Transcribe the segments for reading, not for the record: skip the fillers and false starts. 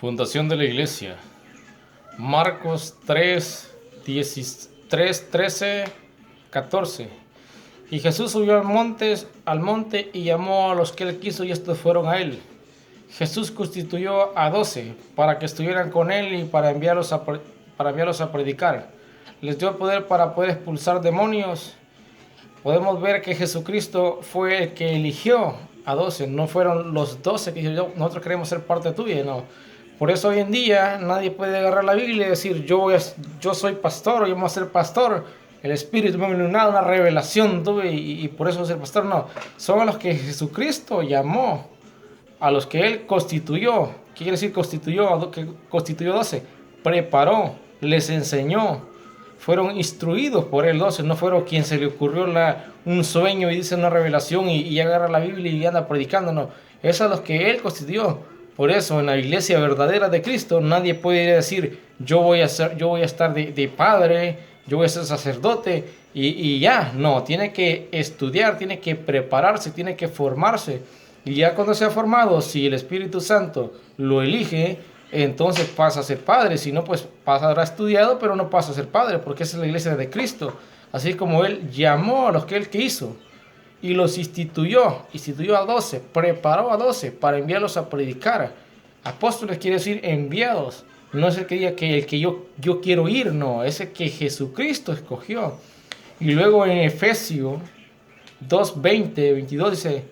Fundación de la Iglesia. Marcos 13, 14. Y Jesús subió al monte y llamó a los que él quiso y estos fueron a él. Jesús constituyó a 12 para que estuvieran con él y para enviarlos a predicar. Les dio poder para poder expulsar demonios. Podemos ver que Jesucristo fue el que eligió a 12, no fueron los 12 que dijo, nosotros queremos ser parte tuya, no. Por eso hoy en día nadie puede agarrar la Biblia y decir, yo soy pastor, yo voy a ser pastor, el Espíritu me ha iluminado, una revelación tuve y por eso voy a ser pastor. No, son a los que Jesucristo llamó, a los que Él constituyó. ¿Qué quiere decir constituyó? Constituyó 12, preparó, les enseñó. Fueron instruidos por él 12, no fueron quien se le ocurrió un sueño y dice una revelación y agarra la Biblia y anda predicando, no. Es a los que él constituyó. Por eso en la iglesia verdadera de Cristo nadie puede decir yo voy a estar de padre, yo voy a ser sacerdote y ya. No, tiene que estudiar, tiene que prepararse, tiene que formarse. Y ya cuando se ha formado, si el Espíritu Santo lo elige, entonces pasa a ser padre. Si no, pues habrá estudiado, pero no pasa a ser padre, porque esa es la iglesia de Cristo. Así como Él llamó a los que Él quiso y los instituyó a 12, preparó a 12 para enviarlos a predicar. Apóstoles quiere decir enviados. No es el que diga que el que yo quiero ir, no, es el que Jesucristo escogió. Y luego en Efesios 2:20-22 dice,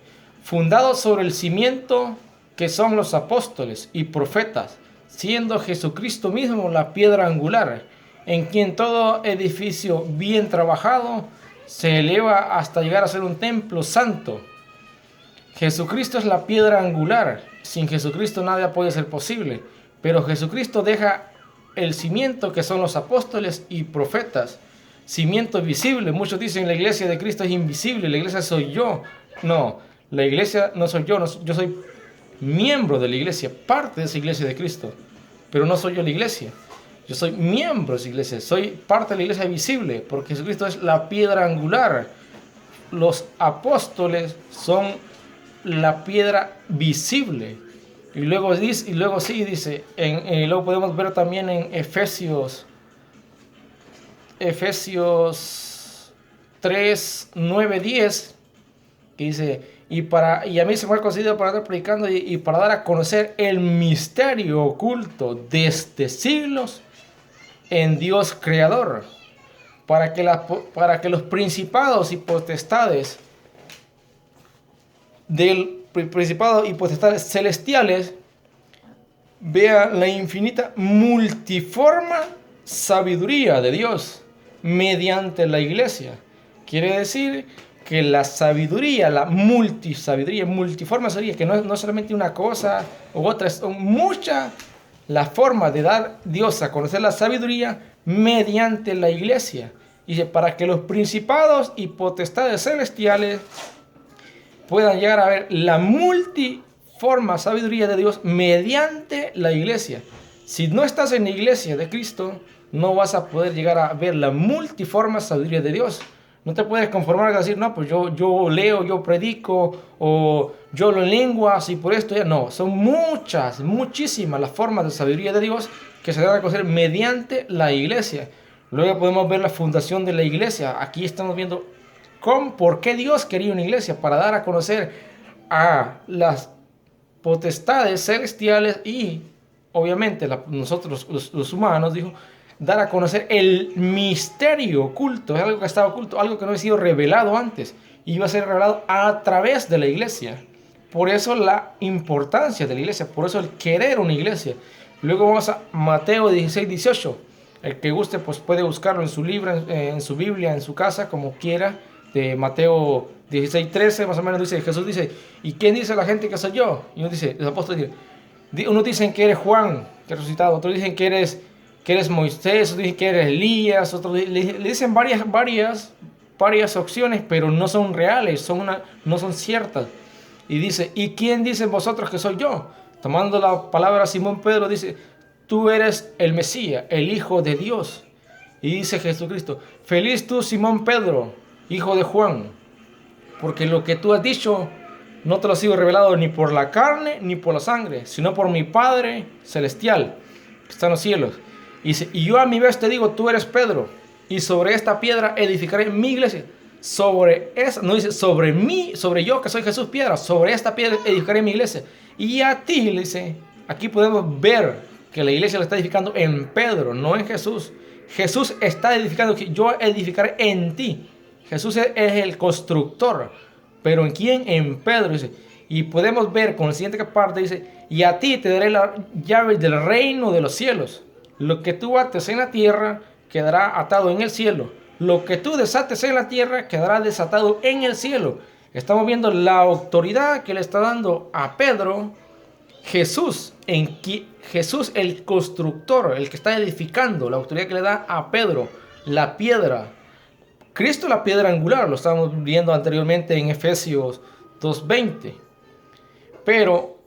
fundados sobre el cimiento que son los apóstoles y profetas, siendo Jesucristo mismo la piedra angular, en quien todo edificio bien trabajado se eleva hasta llegar a ser un templo santo. Jesucristo es la piedra angular. Sin Jesucristo nada puede ser posible. Pero Jesucristo deja el cimiento que son los apóstoles y profetas. Cimiento visible. Muchos dicen la iglesia de Cristo es invisible, la iglesia soy yo. No, la iglesia no soy yo, yo soy miembro de la iglesia, parte de esa iglesia de Cristo, pero no soy yo la iglesia. Yo soy miembro de esa iglesia, soy parte de la iglesia visible, porque Jesucristo es la piedra angular. Los apóstoles son la piedra visible. Y luego dice, luego podemos ver también en Efesios 3, 9, 10, que dice, y a mí se me ha concedido para estar predicando y para dar a conocer el misterio oculto desde siglos en Dios Creador, para que los principados y potestades celestiales vean la infinita multiforme sabiduría de Dios mediante la iglesia. Quiere decir que la sabiduría, multiforme sabiduría, que no es solamente una cosa u otra, son muchas las formas de dar Dios a conocer la sabiduría mediante la iglesia. Dice, para que los principados y potestades celestiales puedan llegar a ver la multiforme sabiduría de Dios mediante la iglesia. Si no estás en la iglesia de Cristo, no vas a poder llegar a ver la multiforme sabiduría de Dios. No te puedes conformar a decir, no, pues yo leo, yo predico, o yo lo en lenguas y por esto ya. No, son muchísimas las formas de sabiduría de Dios que se dan a conocer mediante la iglesia. Luego podemos ver la fundación de la iglesia. Aquí estamos viendo por qué Dios quería una iglesia, para dar a conocer a las potestades celestiales y obviamente nosotros los humanos, dijo, dar a conocer el misterio oculto. Es algo que estaba oculto, algo que no había sido revelado antes, y iba a ser revelado a través de la iglesia. Por eso la importancia de la iglesia, por eso el querer una iglesia. Luego vamos a Mateo 16, 18. El que guste pues puede buscarlo en su libro, en su Biblia, en su casa, como quiera. De Mateo 16, 13 más o menos dice, Jesús dice, ¿y quién dice la gente que soy yo? Y uno dice, los apóstoles dicen, unos dicen que eres Juan, que resucitado, otros dicen que eres Moisés, otros dicen que eres Elías, otros le dicen varias opciones, pero no son reales, no son ciertas. Y dice, ¿y quién dicen vosotros que soy yo? Tomando la palabra Simón Pedro, dice, tú eres el Mesías, el Hijo de Dios. Y dice Jesucristo, feliz tú, Simón Pedro, hijo de Juan, porque lo que tú has dicho no te lo ha sido revelado ni por la carne ni por la sangre, sino por mi Padre celestial, que está en los cielos. Y dice, y yo a mi vez te digo, tú eres Pedro, y sobre esta piedra edificaré mi iglesia. Sobre esa, no dice sobre mí, sobre yo que soy Jesús piedra, sobre esta piedra edificaré mi iglesia. Y a ti, le dice, aquí podemos ver que la iglesia la está edificando en Pedro, no en Jesús. Jesús está edificando, yo edificaré en ti. Jesús es el constructor, pero ¿en quién? En Pedro, dice. Y podemos ver con la siguiente parte, dice, y a ti te daré la llave del reino de los cielos. Lo que tú ates en la tierra quedará atado en el cielo. Lo que tú desates en la tierra quedará desatado en el cielo. Estamos viendo la autoridad que le está dando a Pedro Jesús, Jesús el constructor, el que está edificando, la autoridad que le da a Pedro, la piedra. Cristo la piedra angular, lo estábamos viendo anteriormente en Efesios 2:20. Pero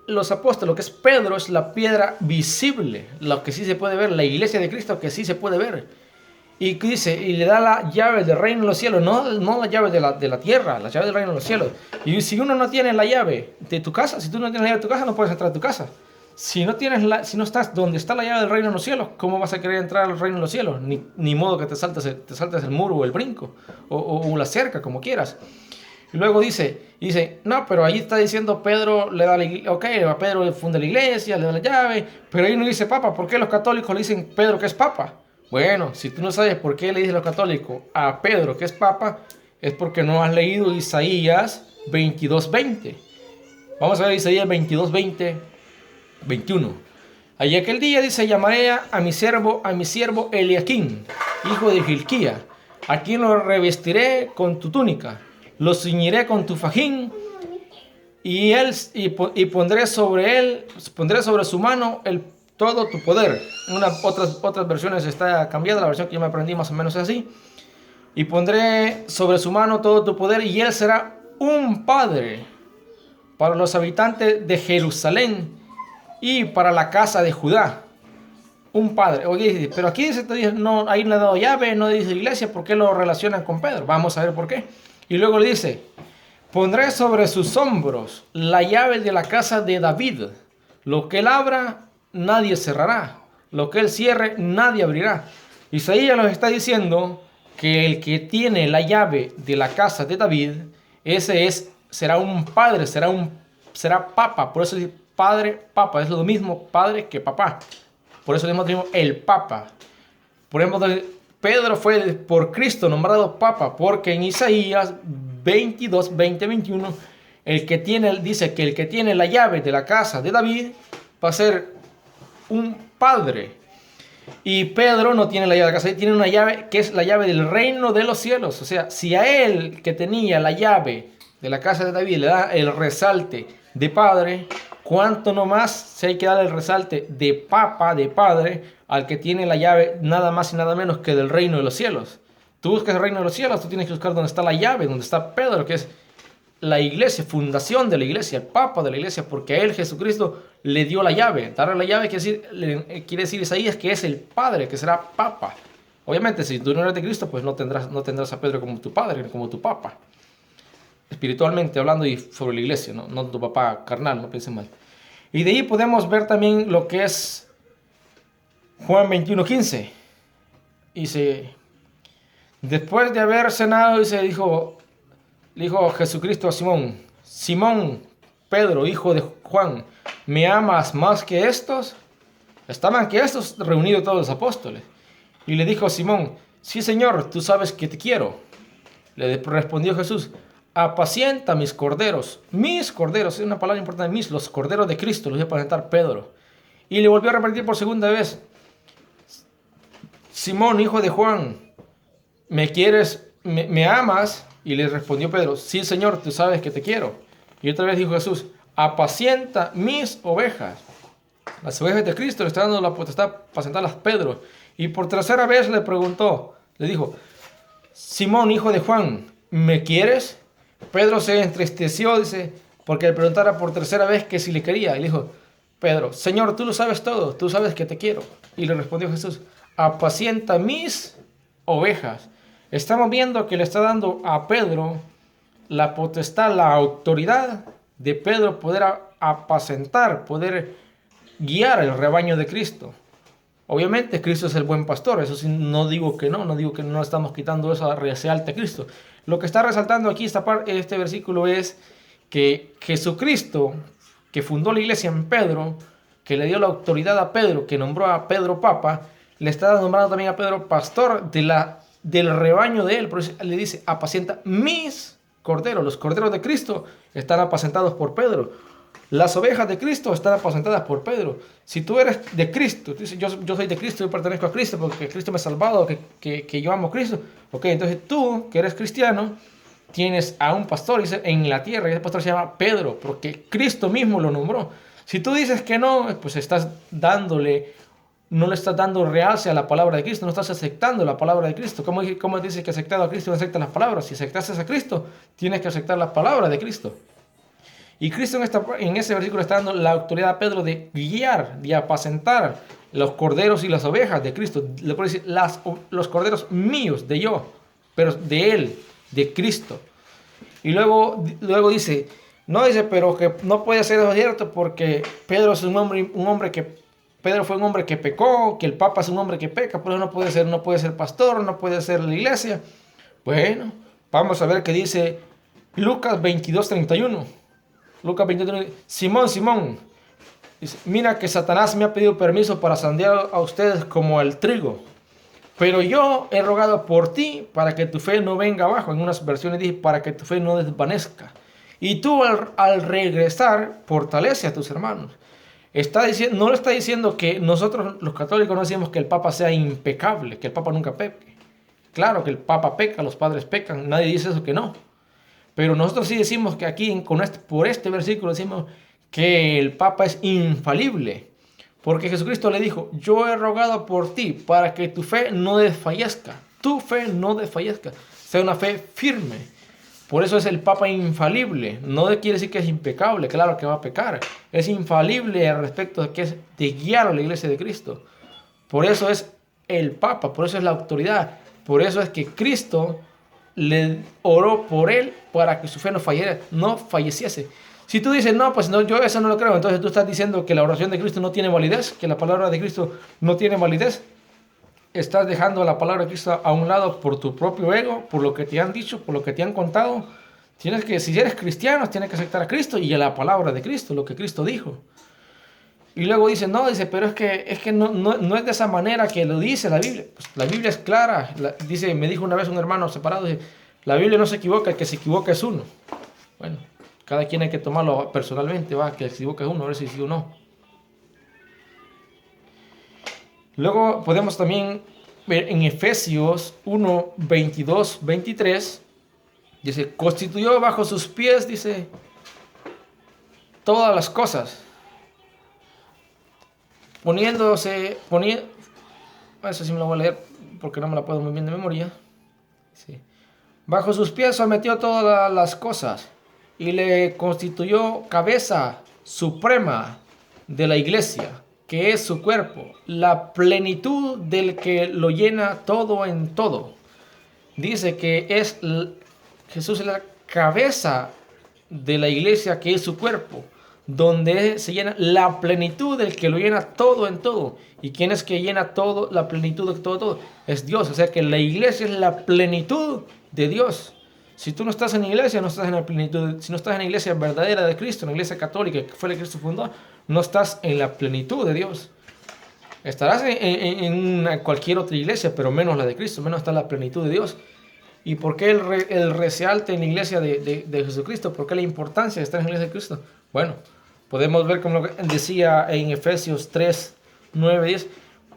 los apóstoles, lo que es Pedro, es la piedra visible, lo que sí se puede ver, la iglesia de Cristo que sí se puede ver. Y dice, y le da la llave del reino de los cielos, no la llave de la tierra, la llave del reino de los cielos. Y si uno no tiene la llave de tu casa, si tú no tienes la llave de tu casa, no puedes entrar a tu casa. Si no estás donde está la llave del reino de los cielos, ¿cómo vas a querer entrar al reino de los cielos? Ni modo que te saltes el muro o el brinco, o la cerca, como quieras. Y luego dice, no, pero ahí está diciendo Pedro, le da la iglesia, ok, Pedro funda la iglesia, le da la llave, pero ahí no dice papa. ¿Por qué los católicos le dicen Pedro que es papa? Bueno, si tú no sabes por qué le dicen los católicos a Pedro que es papa, es porque no has leído Isaías 22:20. Vamos a ver Isaías 22:20, 21. Allí aquel día dice, llamaré a mi siervo Eliaquín, hijo de Hilquía, a quien lo revestiré con tu túnica, lo ceñiré con tu fajín, y pondré sobre su mano todo tu poder. Otras versiones está cambiada, la versión que yo me aprendí más o menos es así. Y pondré sobre su mano todo tu poder, y él será un padre para los habitantes de Jerusalén y para la casa de Judá. Un padre. Oye, pero aquí dice, no, ahí le ha dado llave, no dice iglesia, ¿por qué lo relacionan con Pedro? Vamos a ver por qué. Y luego le dice, pondré sobre sus hombros la llave de la casa de David. Lo que él abra, nadie cerrará. Lo que él cierre, nadie abrirá. Isaías nos está diciendo que el que tiene la llave de la casa de David, será un padre, será papa. Por eso dice padre, papa. Es lo mismo padre que papá. Por eso le tenemos el papa. Por ejemplo, Pedro fue por Cristo nombrado papa, porque en Isaías 22:20, 21, dice que el que tiene la llave de la casa de David va a ser un padre. Y Pedro no tiene la llave de la casa, tiene una llave que es la llave del reino de los cielos. O sea, si a él que tenía la llave de la casa de David le da el resalte de padre, ¿cuánto no más se hay que dar el resalte de papa, de padre, al que tiene la llave nada más y nada menos que del reino de los cielos? Tú buscas el reino de los cielos, tú tienes que buscar dónde está la llave, donde está Pedro, que es la iglesia, fundación de la iglesia, el papa de la iglesia, porque a él Jesucristo le dio la llave. Darle la llave quiere decir Isaías que es el padre, que será papa. Obviamente, si tú no eres de Cristo, pues no tendrás a Pedro como tu padre, como tu papa. Espiritualmente hablando y sobre la iglesia, no tu papá carnal, no piensen mal. Y de ahí podemos ver también lo que es Juan 21:15. Dice, después de haber cenado, le dijo Jesucristo a Simón, Simón, Pedro, hijo de Juan, ¿me amas más que estos? Estaban que estos reunidos todos los apóstoles. Y le dijo a Simón, sí, Señor, tú sabes que te quiero. Le respondió Jesús, apacienta mis corderos, es una palabra importante, los corderos de Cristo, los voy a presentar Pedro. Y le volvió a repetir por segunda vez, Simón, hijo de Juan, ¿me quieres, me amas? Y le respondió Pedro, sí, Señor, tú sabes que te quiero. Y otra vez dijo Jesús, apacienta mis ovejas. Las ovejas de Cristo le está dando la potestad para apacentarlas Pedro. Y por tercera vez le dijo, Simón, hijo de Juan, ¿me quieres? Pedro se entristeció, dice, porque le preguntara por tercera vez que si le quería. Y le dijo, Pedro, Señor, tú lo sabes todo, tú sabes que te quiero. Y le respondió Jesús, apacienta mis ovejas. Estamos viendo que le está dando a Pedro la potestad, la autoridad de Pedro poder apacentar, poder guiar el rebaño de Cristo. Obviamente Cristo es el buen pastor, eso sí, no digo que no digo que no estamos quitando eso, resalte a Cristo. Lo que está resaltando aquí este versículo es que Jesucristo, que fundó la iglesia en Pedro, que le dio la autoridad a Pedro, que nombró a Pedro papa, le está nombrando también a Pedro pastor del rebaño de él. Por eso le dice, apacienta mis corderos. Los corderos de Cristo están apacentados por Pedro. Las ovejas de Cristo están apacentadas por Pedro. Si tú eres de Cristo, tú dices, yo soy de Cristo, yo pertenezco a Cristo porque Cristo me ha salvado, que yo amo a Cristo. Ok, entonces tú, que eres cristiano, tienes a un pastor en la tierra, y ese pastor se llama Pedro, porque Cristo mismo lo nombró. Si tú dices que no, pues no le estás dando realce a la palabra de Cristo, no estás aceptando la palabra de Cristo. ¿Cómo dice que aceptado a Cristo no acepta las palabras? Si aceptaste a Cristo, tienes que aceptar la palabra de Cristo. Y Cristo en ese versículo está dando la autoridad a Pedro de guiar, de apacentar los corderos y las ovejas de Cristo. Le puede decir, los corderos míos, de yo, pero de Él, de Cristo. Y luego dice, pero que no puede ser cierto porque Pedro es Pedro fue un hombre que pecó, que el Papa es un hombre que peca, por eso no puede ser pastor, no puede ser la iglesia. Bueno, vamos a ver qué dice Lucas 22:31. Lucas 22:31. Simón, dice, mira que Satanás me ha pedido permiso para sandear a ustedes como el trigo. Pero yo he rogado por ti para que tu fe no venga abajo. En unas versiones dice, para que tu fe no desvanezca. Y tú al regresar, fortalece a tus hermanos. No le está diciendo que nosotros los católicos no decimos que el Papa sea impecable, que el Papa nunca peque. Claro que el Papa peca, los padres pecan, nadie dice eso que no. Pero nosotros sí decimos que aquí, por este versículo, decimos que el Papa es infalible. Porque Jesucristo le dijo, yo he rogado por ti para que tu fe no desfallezca. Tu fe no desfallezca. Sea una fe firme. Por eso es el Papa infalible. No quiere decir que es impecable, claro que va a pecar. Es infalible al respecto de que es de guiar a la iglesia de Cristo. Por eso es el Papa, por eso es la autoridad. Por eso es que Cristo le oró por él para que su fe no falleciese. Si tú dices, no, pues no, yo eso no lo creo, entonces tú estás diciendo que la oración de Cristo no tiene validez, que la palabra de Cristo no tiene validez. Estás dejando la palabra de Cristo a un lado por tu propio ego, por lo que te han dicho, por lo que te han contado. Si eres cristiano, tienes que aceptar a Cristo y a la palabra de Cristo, lo que Cristo dijo. Y luego dice, pero es que no es de esa manera que lo dice la Biblia. Pues la Biblia es clara. Me dijo una vez un hermano separado, dice, la Biblia no se equivoca, el que se equivoca es uno. Bueno, cada quien hay que tomarlo personalmente, que se equivoca es uno, a ver si sí o no. Luego podemos también ver en Efesios 1, 22, 23, dice, constituyó bajo sus pies, dice, todas las cosas, eso sí me lo voy a leer porque no me la puedo muy bien de memoria. Sí. Bajo sus pies sometió todas las cosas y le constituyó cabeza suprema de la iglesia, que es su cuerpo, la plenitud del que lo llena todo en todo. Dice que Jesús es la cabeza de la iglesia, que es su cuerpo, donde se llena la plenitud del que lo llena todo en todo. ¿Y quién es que llena todo, la plenitud de todo? Es Dios. O sea que la iglesia es la plenitud de Dios. Si tú no estás en la iglesia, no estás en la plenitud. Si no estás en la iglesia verdadera de Cristo, en la iglesia católica que fue la que Cristo fundó, no estás en la plenitud de Dios. Estarás en cualquier otra iglesia, pero menos la de Cristo, menos está la plenitud de Dios. ¿Y por qué el resalte en la iglesia de Jesucristo? ¿Por qué la importancia de estar en la iglesia de Cristo? Bueno, podemos ver como decía en Efesios 3, 9, 10,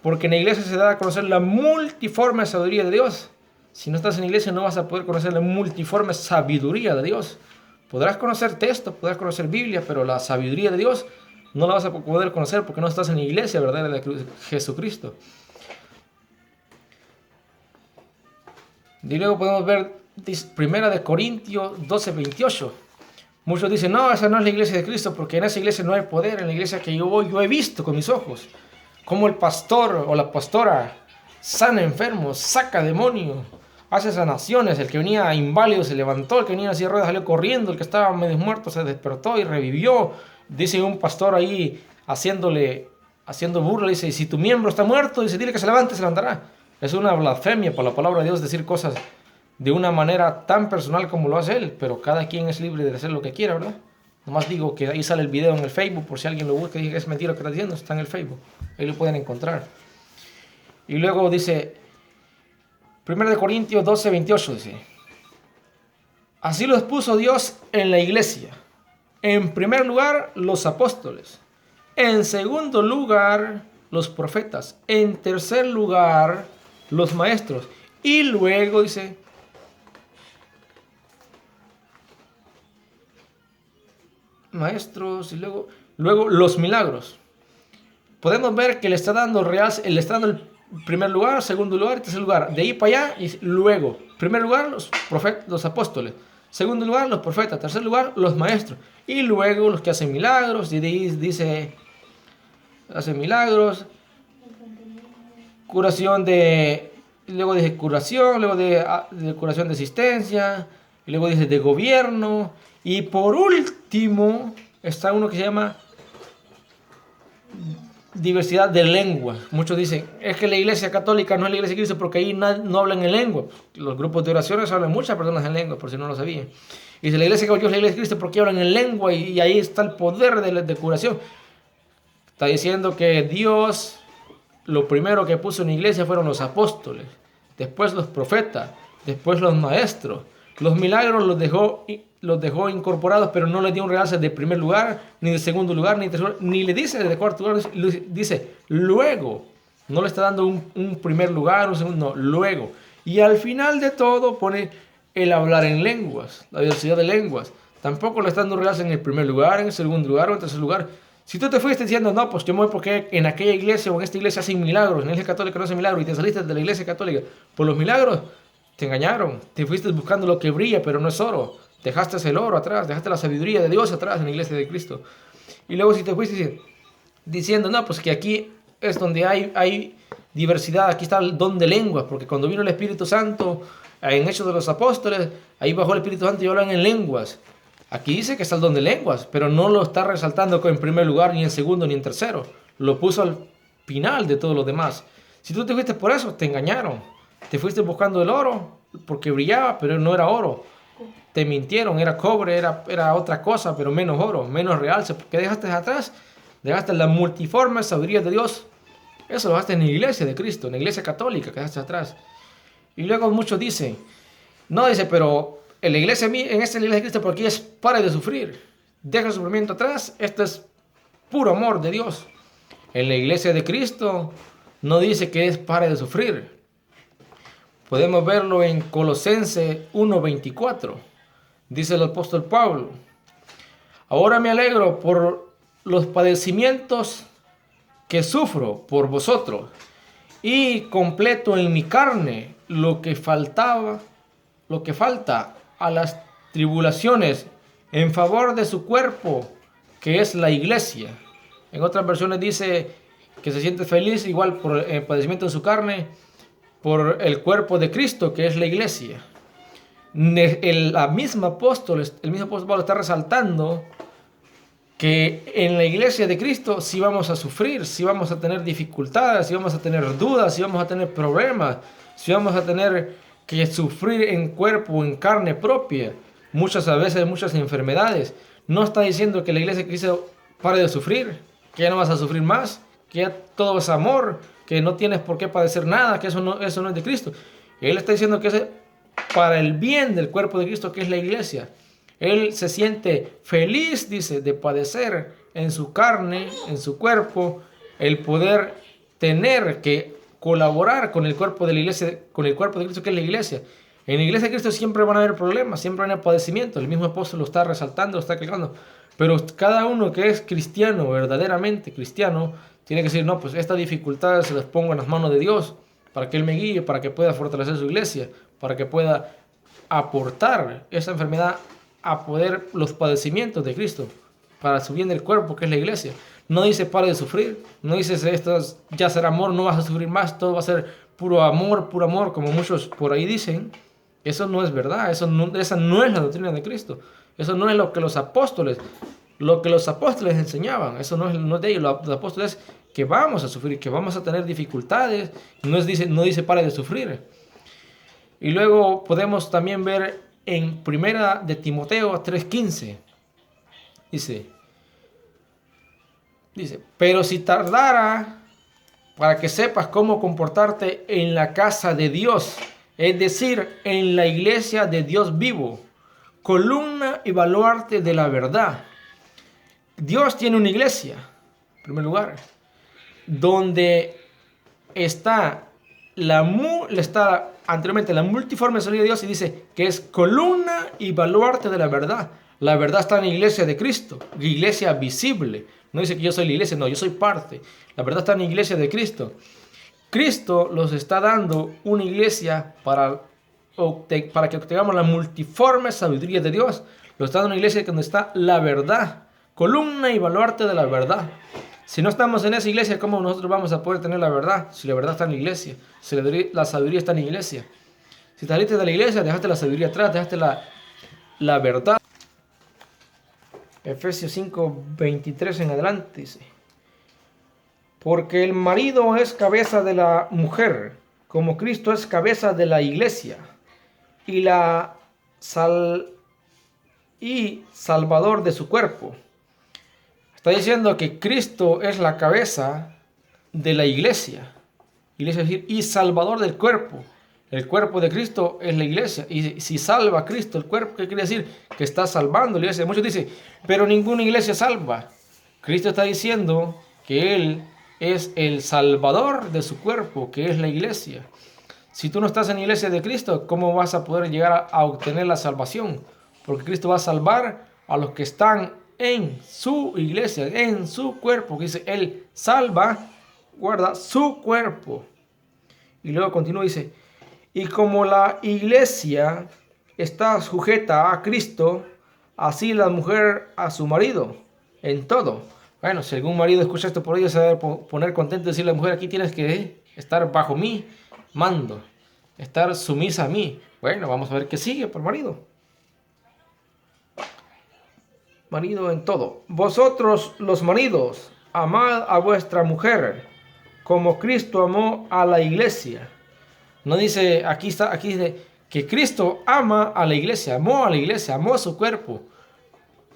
porque en la iglesia se da a conocer la multiforme sabiduría de Dios. Si no estás en la iglesia no vas a poder conocer la multiforme sabiduría de Dios. Podrás conocer texto, podrás conocer Biblia, pero la sabiduría de Dios no la vas a poder conocer porque no estás en la iglesia verdadera de Jesucristo. Y luego podemos ver 1 Corintios 12, 28. Muchos dicen, no, esa no es la iglesia de Cristo, porque en esa iglesia no hay poder. En la iglesia que yo voy, yo he visto con mis ojos cómo el pastor o la pastora sana enfermos, saca demonios, hace sanaciones. El que venía inválido se levantó, el que venía en silla de ruedas salió corriendo, el que estaba medio muerto se despertó y revivió. Dice un pastor ahí haciendo burla, dice, si tu miembro está muerto, dice, dile que se levante, se levantará. Es una blasfemia por la palabra de Dios decir cosas de una manera tan personal como lo hace él, pero cada quien es libre de hacer lo que quiera, ¿verdad? Nomás digo que ahí sale el video en el Facebook, por si alguien lo busca y dice que es mentira lo que está diciendo, está en el Facebook, ahí lo pueden encontrar. Y luego dice, 1 Corintios 12, 28, dice, así los puso Dios en la iglesia. En primer lugar, los apóstoles. En segundo lugar, los profetas. En tercer lugar, los maestros. Y luego dice, maestros, y luego los milagros. Podemos ver que le está dando el primer lugar, segundo lugar y tercer lugar. De ahí para allá, y luego, primer lugar, los apóstoles. Segundo lugar, los profetas. Tercer lugar, los maestros. Y luego los que hacen milagros. Y de ahí dice, hacen milagros. Curación de... Luego dice curación. Luego de curación de asistencia. Y luego dice de gobierno. Y por último, está uno que se llama diversidad de lenguas. Muchos dicen, es que la iglesia católica no es la iglesia de Cristo porque ahí no hablan en lengua. Los grupos de oraciones hablan muchas personas en lengua, por si no lo sabían. Y dice, la iglesia católica es la iglesia de Cristo porque hablan en lengua y ahí está el poder de curación. Está diciendo que Dios, lo primero que puso en la iglesia fueron los apóstoles, después los profetas, después los maestros. Los milagros los dejó incorporados, pero no le dio un realce de primer lugar, ni de segundo lugar, ni de tercer lugar, ni le dice de cuarto lugar, dice luego. No le está dando un primer lugar, un segundo, no, luego. Y al final de todo pone el hablar en lenguas, la diversidad de lenguas. Tampoco le está dando un realce en el primer lugar, en el segundo lugar o en el tercer lugar. Si tú te fuiste diciendo, no, pues yo me voy porque en aquella iglesia o en esta iglesia hacen milagros, en la iglesia católica no hacen milagros, y te saliste de la iglesia católica por los milagros, te engañaron, te fuiste buscando lo que brilla, pero no es oro. Dejaste el oro atrás, dejaste la sabiduría de Dios atrás en la iglesia de Cristo. Y luego si te fuiste diciendo, no, pues que aquí es donde hay diversidad, aquí está el don de lenguas, porque cuando vino el Espíritu Santo, en Hechos de los Apóstoles, ahí bajó el Espíritu Santo y hablan en lenguas. Aquí dice que está el don de lenguas, pero no lo está resaltando en primer lugar, ni en segundo, ni en tercero. Lo puso al final de todos los demás. Si tú te fuiste por eso, te engañaron. Te fuiste buscando el oro porque brillaba, pero no era oro. Te mintieron, era cobre, era otra cosa, pero menos oro, menos realce. ¿Qué dejaste atrás? Dejaste la multiforme sabiduría de Dios. Eso lo dejaste en la iglesia de Cristo, en la iglesia católica, que dejaste atrás. Y luego muchos dicen, no, dice, pero en la iglesia, en esta iglesia de Cristo, porque es pare de sufrir. Deja el sufrimiento atrás, esto es puro amor de Dios. En la iglesia de Cristo no dice que es pare de sufrir. Podemos verlo en Colosenses 1:24. Dice el apóstol Pablo, ahora me alegro por los padecimientos que sufro por vosotros y completo en mi carne lo que falta a las tribulaciones en favor de su cuerpo, que es la iglesia. En otras versiones dice que se siente feliz igual por el padecimiento de su carne, por el cuerpo de Cristo, que es la iglesia. El mismo apóstol Pablo está resaltando que en la iglesia de Cristo sí vamos a sufrir, sí vamos a tener dificultades, sí vamos a tener dudas, sí vamos a tener problemas, sí vamos a tener que sufrir en cuerpo, en carne propia, muchas veces muchas enfermedades. No está diciendo que la iglesia de Cristo pare de sufrir, que ya no vas a sufrir más, que ya todo es amor, que no tienes por qué padecer nada, que eso no es de Cristo. Y él está diciendo que es para el bien del cuerpo de Cristo, que es la iglesia. Él se siente feliz, dice, de padecer en su carne, en su cuerpo, el poder tener que colaborar con el cuerpo de la iglesia, con el cuerpo de Cristo, que es la iglesia. En la iglesia de Cristo siempre van a haber problemas, siempre van a haber padecimientos. El mismo apóstol lo está resaltando, lo está aclarando. Pero cada uno que es cristiano, verdaderamente cristiano, tiene que decir, no, pues estas dificultades se las pongo en las manos de Dios, para que Él me guíe, para que pueda fortalecer su iglesia, para que pueda aportar esa enfermedad a poder los padecimientos de Cristo, para su bien del cuerpo, que es la iglesia. No dice pare de sufrir, no dice esto ya será amor, no vas a sufrir más, todo va a ser puro amor, como muchos por ahí dicen, eso no es verdad, esa no es la doctrina de Cristo. Eso no es lo que los apóstoles enseñaban. Eso no es de ellos. Los apóstoles que vamos a sufrir, que vamos a tener dificultades. No dice para de sufrir. Y luego podemos también ver en Primera de Timoteo 3:15. Dice, pero si tardara para que sepas cómo comportarte en la casa de Dios, es decir, en la iglesia de Dios vivo, columna y baluarte de la verdad. Dios tiene una iglesia, en primer lugar, donde está anteriormente la multiforme sabiduría de Dios, y dice que es columna y baluarte de la verdad. La verdad está en la iglesia de Cristo, la iglesia visible. No dice que yo soy la iglesia, no, yo soy parte. La verdad está en la iglesia de Cristo. Cristo los está dando una iglesia para que obtengamos la multiforme sabiduría de Dios. Lo está dando una iglesia donde está la verdad, columna y baluarte de la verdad. Si no estamos en esa iglesia, ¿cómo nosotros vamos a poder tener la verdad? Si la verdad está en la iglesia, si la sabiduría está en la iglesia. Si te saliste de la iglesia, dejaste la sabiduría atrás, dejaste la verdad. Efesios 5:23 en adelante dice: porque el marido es cabeza de la mujer, como Cristo es cabeza de la iglesia, y salvador de su cuerpo. Está diciendo que Cristo es la cabeza de la iglesia. Iglesia es decir, y salvador del cuerpo. El cuerpo de Cristo es la iglesia. Y si salva a Cristo el cuerpo, ¿qué quiere decir? Que está salvando la iglesia. Muchos dicen, pero ninguna iglesia salva. Cristo está diciendo que Él es el salvador de su cuerpo, que es la iglesia. Si tú no estás en la iglesia de Cristo, ¿cómo vas a poder llegar a obtener la salvación? Porque Cristo va a salvar a los que están en su iglesia, en su cuerpo. Que dice, Él guarda su cuerpo. Y luego continúa y dice, y como la iglesia está sujeta a Cristo, así la mujer a su marido, en todo. Bueno, si algún marido escucha esto por ello, se va a poner contento y decirle a la mujer, aquí tienes que estar bajo mi mando, estar sumisa a mí. Bueno, vamos a ver qué sigue por marido. Marido en todo. Vosotros los maridos, amad a vuestra mujer, como Cristo amó a la iglesia. No dice, aquí dice que Cristo ama a la iglesia, amó a su cuerpo.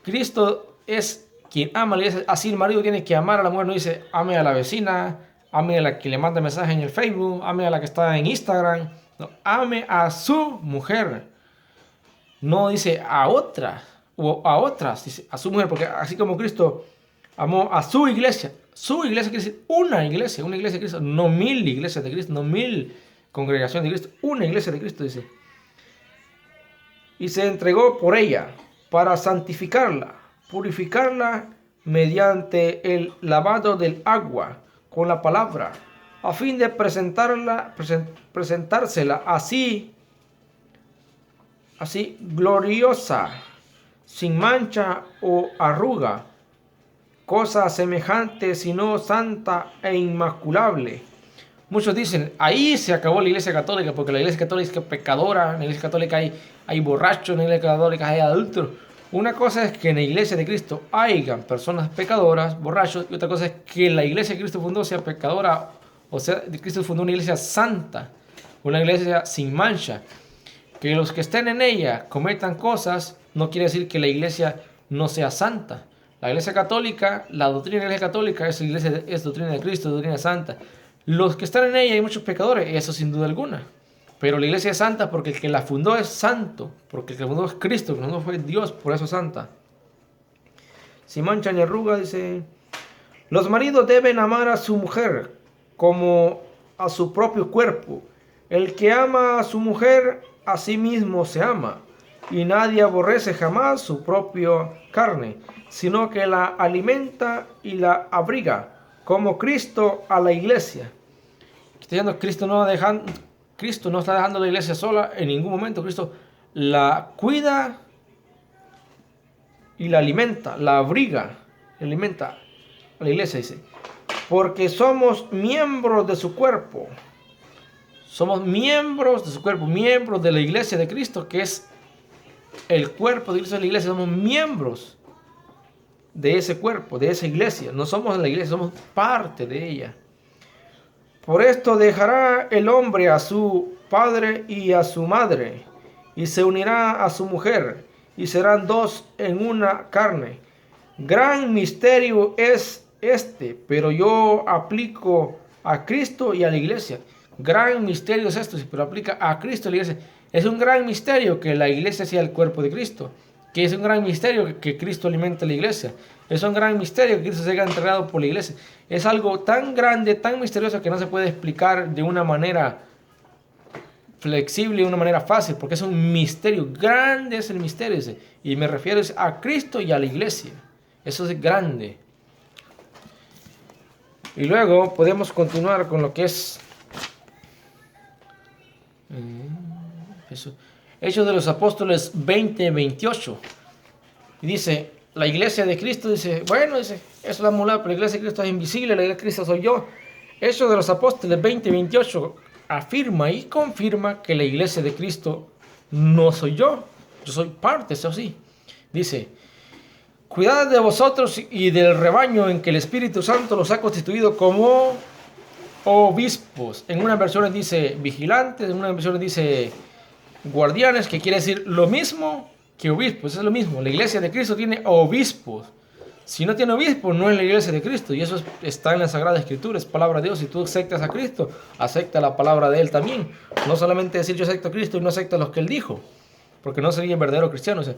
Cristo es quien ama a la iglesia, así el marido tiene que amar a la mujer. No dice, ame a la vecina, ame a la que le manda mensaje en el Facebook, ame a la que está en Instagram. No, ame a su mujer. No dice a otra o a otras, dice a su mujer, porque así como Cristo amó a su iglesia quiere decir una iglesia de Cristo, no 1000 iglesias de Cristo, no 1000 congregaciones de Cristo, una iglesia de Cristo, dice. Y se entregó por ella para santificarla, purificarla mediante el lavado del agua con la palabra, a fin de presentársela así gloriosa, sin mancha o arruga, cosa semejante, sino santa e inmaculable. Muchos dicen, ahí se acabó la iglesia católica, porque la iglesia católica es pecadora, en la iglesia católica hay borrachos, en la iglesia católica hay adúlteros. Una cosa es que en la iglesia de Cristo hayan personas pecadoras, borrachos, y otra cosa es que la iglesia que Cristo fundó sea pecadora, o sea, Cristo fundó una iglesia santa, una iglesia sin mancha. Que los que estén en ella cometan cosas no quiere decir que la iglesia no sea santa. La iglesia católica, la doctrina de la iglesia católica es doctrina de Cristo, doctrina santa. Los que están en ella hay muchos pecadores, eso sin duda alguna. Pero la iglesia es santa porque el que la fundó es santo, porque el que la fundó es Cristo, el que la fundó fue Dios, por eso es santa. Sin mancha ni arruga, dice, los maridos deben amar a su mujer como a su propio cuerpo. El que ama a su mujer, a sí mismo se ama, y nadie aborrece jamás su propia carne, sino que la alimenta y la abriga, como Cristo a la iglesia. Cristo no está dejando la iglesia sola en ningún momento. Cristo la cuida y la alimenta, la abriga, la alimenta a la iglesia, dice, porque somos miembros de su cuerpo. Somos miembros de su cuerpo, miembros de la iglesia de Cristo, que es el cuerpo de Cristo de la iglesia. Somos miembros de ese cuerpo, de esa iglesia. No somos la iglesia, somos parte de ella. Por esto dejará el hombre a su padre y a su madre, y se unirá a su mujer, y serán dos en una carne. Gran misterio es este, pero yo aplico a Cristo y a la iglesia. Gran misterio es esto, pero aplica a Cristo y a la iglesia. Es un gran misterio que la iglesia sea el cuerpo de Cristo, que es un gran misterio que Cristo alimente a la iglesia. Es un gran misterio que Cristo sea entregado por la iglesia. Es algo tan grande, tan misterioso que no se puede explicar de una manera flexible, de una manera fácil, porque es un misterio. Grande es el misterio ese. Y me refiero a Cristo y a la iglesia. Eso es grande. Y luego podemos continuar con lo que es Hechos de los Apóstoles 20:28. Y dice, la iglesia de Cristo, dice, bueno, dice, eso es la mulada, pero la iglesia de Cristo es invisible, la iglesia de Cristo soy yo. Hechos de los Apóstoles 20:28 afirma y confirma que la iglesia de Cristo no soy yo soy parte, eso sí. Dice, cuidad de vosotros y del rebaño en que el Espíritu Santo los ha constituido como obispos. En una versión dice vigilantes, en una versión dice guardianes, que quiere decir lo mismo que obispos. Es lo mismo. La iglesia de Cristo tiene obispos. Si no tiene obispos, no es la iglesia de Cristo. Y eso está en la Sagrada Escritura, es palabra de Dios. Si tú aceptas a Cristo, acepta la palabra de Él también. No solamente decir yo acepto a Cristo y no acepta los que Él dijo, porque no sería verdadero cristiano. O sea,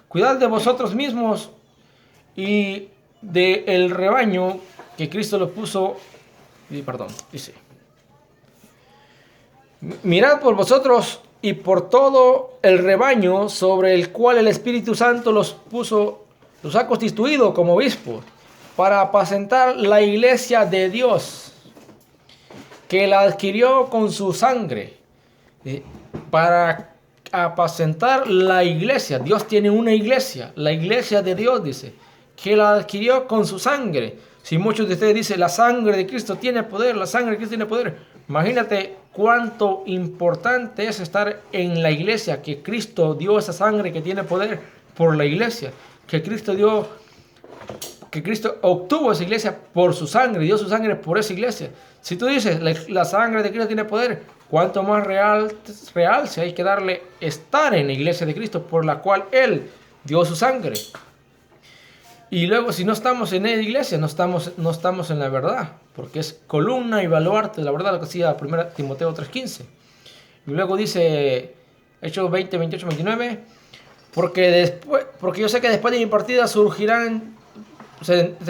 cuidad de vosotros mismos y del rebaño que Cristo lo puso. Dice, mirad por vosotros y por todo el rebaño sobre el cual el Espíritu Santo los ha constituido como obispos, para apacentar la iglesia de Dios, que la adquirió con su sangre. Para apacentar la iglesia. Dios tiene una iglesia, la iglesia de Dios, dice, que la adquirió con su sangre. Si muchos de ustedes dicen, la sangre de Cristo tiene poder, la sangre de Cristo tiene poder. Imagínate cuánto importante es estar en la iglesia, que Cristo dio esa sangre que tiene poder por la iglesia, que Cristo obtuvo esa iglesia por su sangre, dio su sangre por esa iglesia. Si tú dices, la sangre de Cristo tiene poder, cuánto más real si hay que darle estar en la iglesia de Cristo, por la cual Él dio su sangre. Y luego, si no estamos en la iglesia, no estamos en la verdad, porque es columna y baluarte de la verdad, lo que decía 1 Timoteo 3:15. Y luego dice Hechos 20, 28, 29, porque yo sé que después de mi partida se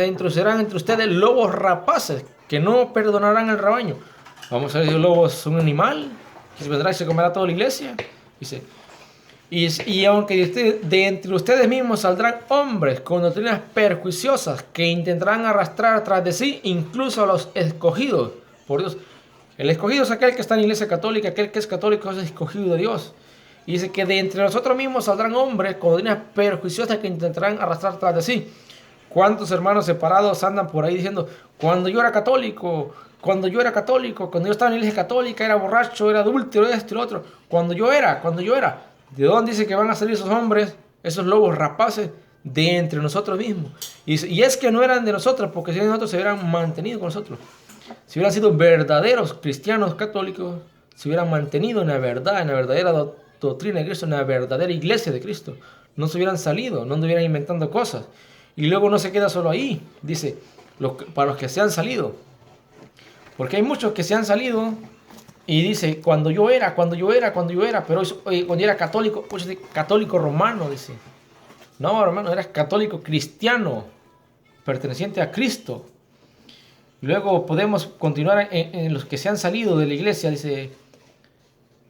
introducirán entre ustedes lobos rapaces, que no perdonarán el rebaño. Vamos a ver si el lobo es un animal, que se vendrá y se comerá toda la iglesia. Dice, y aunque de entre ustedes mismos saldrán hombres con doctrinas perjuiciosas que intentarán arrastrar tras de sí incluso a los escogidos por Dios. El escogido es aquel que está en la iglesia católica, aquel que es católico es escogido de Dios. Y dice que de entre nosotros mismos saldrán hombres con doctrinas perjuiciosas que intentarán arrastrar tras de sí. ¿Cuántos hermanos separados andan por ahí diciendo, cuando yo era católico, cuando yo estaba en la iglesia católica, era borracho, era adúltero, esto y lo otro, cuando yo era? ¿De dónde dice que van a salir esos hombres, esos lobos rapaces? De entre nosotros mismos. Y es que no eran de nosotros, porque si nosotros se hubieran mantenido con nosotros, si hubieran sido verdaderos cristianos católicos, se hubieran mantenido en la verdad, en la verdadera doctrina de Cristo, en la verdadera iglesia de Cristo, no se hubieran salido, no anduvieran inventando cosas. Y luego no se queda solo ahí, dice, para los que se han salido, porque hay muchos que se han salido y dice, cuando yo era, pero cuando yo era católico, pues católico romano, dice. No, hermano, eras católico cristiano, perteneciente a Cristo. Luego podemos continuar en los que se han salido de la iglesia, dice,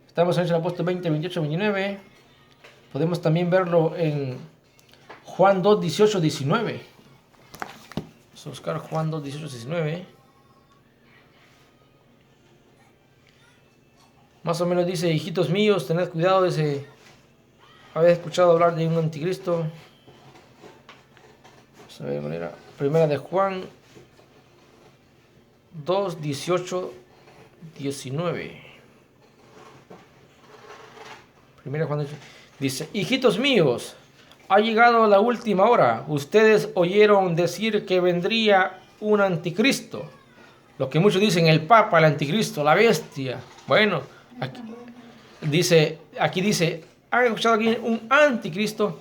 estamos en el apóstol 20, 28, 29, podemos también verlo en Juan 2, 18, 19. Vamos a buscar Juan 2, 18, 19. Más o menos dice, hijitos míos, tened cuidado, dice, habéis escuchado hablar de un anticristo. Vamos a ver de manera, primera de Juan 2, 18, 19. 1 Juan dice, hijitos míos, ha llegado la última hora. Ustedes oyeron decir que vendría un anticristo. Lo que muchos dicen, el Papa, el anticristo, la bestia. Bueno, aquí dice, ¿han escuchado aquí un anticristo?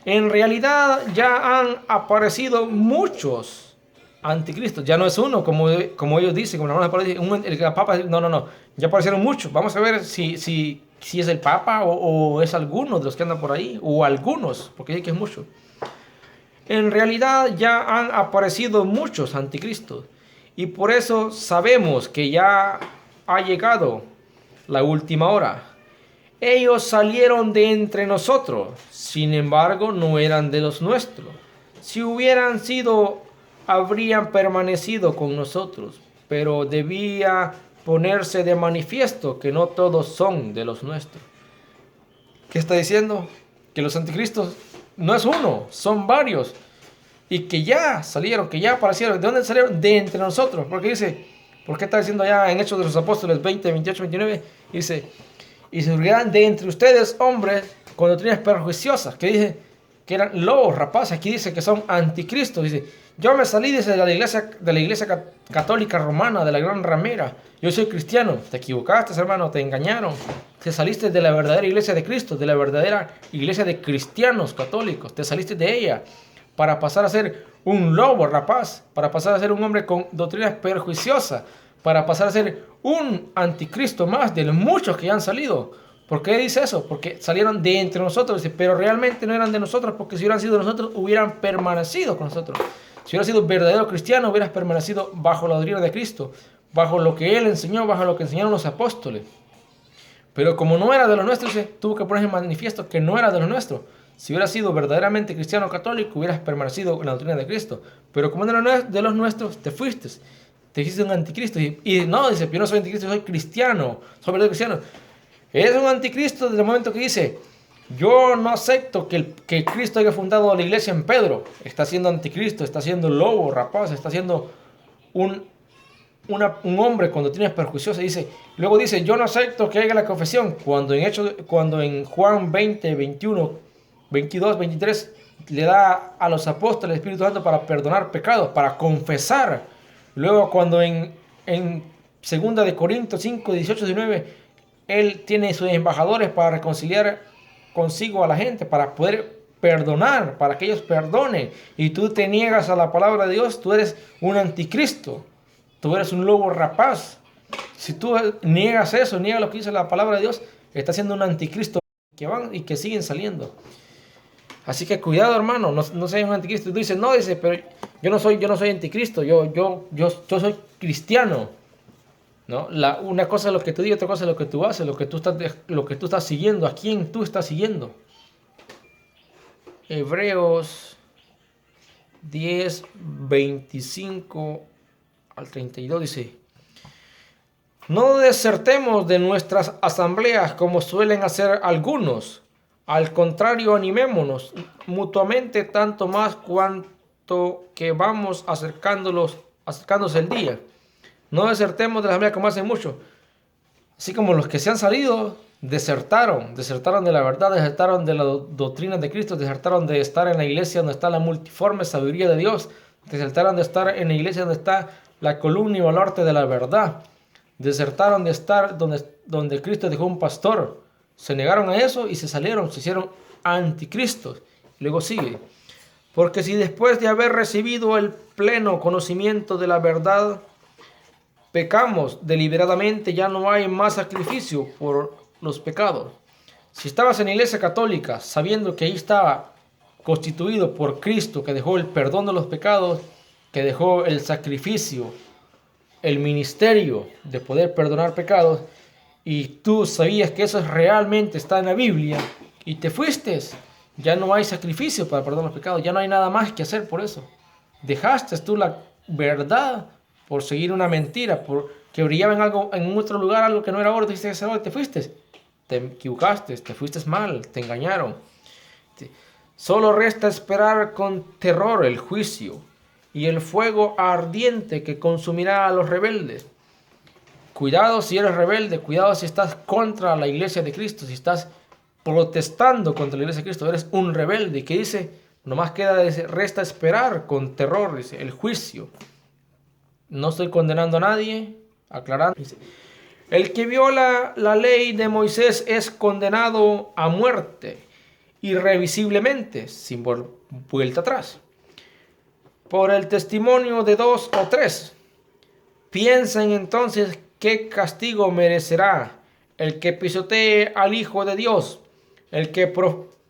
En realidad ya han aparecido muchos anticristos. Ya no es uno, como ellos dicen, como el Papa. No. Ya aparecieron muchos. Vamos a ver si es el Papa o es alguno de los que andan por ahí. O algunos, porque dice que es mucho. En realidad ya han aparecido muchos anticristos. Y por eso sabemos que ya ha llegado la última hora. Ellos salieron de entre nosotros, sin embargo no eran de los nuestros. Si hubieran sido, habrían permanecido con nosotros, pero debía ponerse de manifiesto que no todos son de los nuestros. ¿Qué está diciendo? Que los anticristos no es uno, son varios. Y que ya salieron, que ya aparecieron. ¿De dónde salieron? De entre nosotros. Porque dice, ¿por qué está diciendo allá en Hechos de los Apóstoles 20, 28, 29? Dice, y surgirán de entre ustedes hombres con doctrinas perjuiciosas, que dice que eran lobos rapaces. Aquí dice que son anticristos. Dice, yo me salí de la iglesia católica romana, de la gran ramera. Yo soy cristiano. Te equivocaste, hermano, te engañaron. Te saliste de la verdadera iglesia de Cristo, de la verdadera iglesia de cristianos católicos. Te saliste de ella para pasar a ser un lobo rapaz, para pasar a ser un hombre con doctrinas perjuiciosas, para pasar a ser un anticristo más de los muchos que ya han salido. ¿Por qué dice eso? Porque salieron de entre nosotros, dice, pero realmente no eran de nosotros, porque si hubieran sido de nosotros, hubieran permanecido con nosotros. Si hubieran sido verdadero cristiano, hubieras permanecido bajo la doctrina de Cristo, bajo lo que Él enseñó, bajo lo que enseñaron los apóstoles. Pero como no era de los nuestros, dice, tuvo que poner en manifiesto que no era de los nuestros. Si hubieras sido verdaderamente cristiano católico, hubieras permanecido en la doctrina de Cristo. Pero como no era de los nuestros, te fuiste. Te hiciste un anticristo. Y no, dice, yo no soy anticristo, soy cristiano. Soy verdadero cristiano. Eres un anticristo desde el momento que dice, yo no acepto que Cristo haya fundado la iglesia en Pedro. Está siendo anticristo, está siendo lobo, rapaz, está siendo un hombre con doctrinas perjuiciosas. Luego dice, yo no acepto que haya la confesión. Cuando en Juan 20, 21... 22, 23, le da a los apóstoles el Espíritu Santo para perdonar pecados, para confesar. Luego cuando en 2 de Corintios 5, 18, 19, Él tiene sus embajadores para reconciliar consigo a la gente, para poder perdonar, para que ellos perdonen. Y tú te niegas a la palabra de Dios, tú eres un anticristo, tú eres un lobo rapaz. Si tú niegas eso, niegas lo que dice la palabra de Dios, estás siendo un anticristo que van y que siguen saliendo. Así que cuidado, hermano, no seas un anticristo. Tú dices, no, pero yo no soy anticristo, yo soy cristiano. ¿No? Una cosa es lo que tú dices, otra cosa es lo que tú haces, lo que tú estás siguiendo, a quién tú estás siguiendo. Hebreos 10, 25 al 32 dice, no desertemos de nuestras asambleas como suelen hacer algunos. Al contrario, animémonos mutuamente tanto más cuanto que vamos acercándose el día. No desertemos de la asamblea como hacen muchos. Así como los que se han salido, desertaron de la verdad, desertaron de la doctrina de Cristo, desertaron de estar en la iglesia donde está la multiforme sabiduría de Dios, desertaron de estar en la iglesia donde está la columna y baluarte de la verdad, desertaron de estar donde Cristo dejó un pastor. Se negaron a eso y se hicieron anticristos. Luego sigue. Porque si después de haber recibido el pleno conocimiento de la verdad, pecamos deliberadamente, ya no hay más sacrificio por los pecados. Si estabas en la iglesia católica, sabiendo que ahí estaba constituido por Cristo, que dejó el perdón de los pecados, que dejó el sacrificio, el ministerio de poder perdonar pecados, y tú sabías que eso realmente está en la Biblia y te fuiste, ya no hay sacrificio para perdonar los pecados, ya no hay nada más que hacer por eso. Dejaste tú la verdad por seguir una mentira, porque brillaba en otro lugar, algo que no era oro, te fuiste, te equivocaste, te fuiste mal, te engañaron. Solo resta esperar con terror el juicio y el fuego ardiente que consumirá a los rebeldes. Cuidado si eres rebelde, cuidado si estás contra la iglesia de Cristo, si estás protestando contra la iglesia de Cristo, eres un rebelde. Que dice, nomás resta esperar con terror, dice, el juicio. No estoy condenando a nadie, aclarando. Dice, el que viola la ley de Moisés es condenado a muerte, irrevisiblemente, sin vuelta atrás, por el testimonio de 2 o 3. Piensen entonces qué castigo merecerá el que pisotee al Hijo de Dios, el que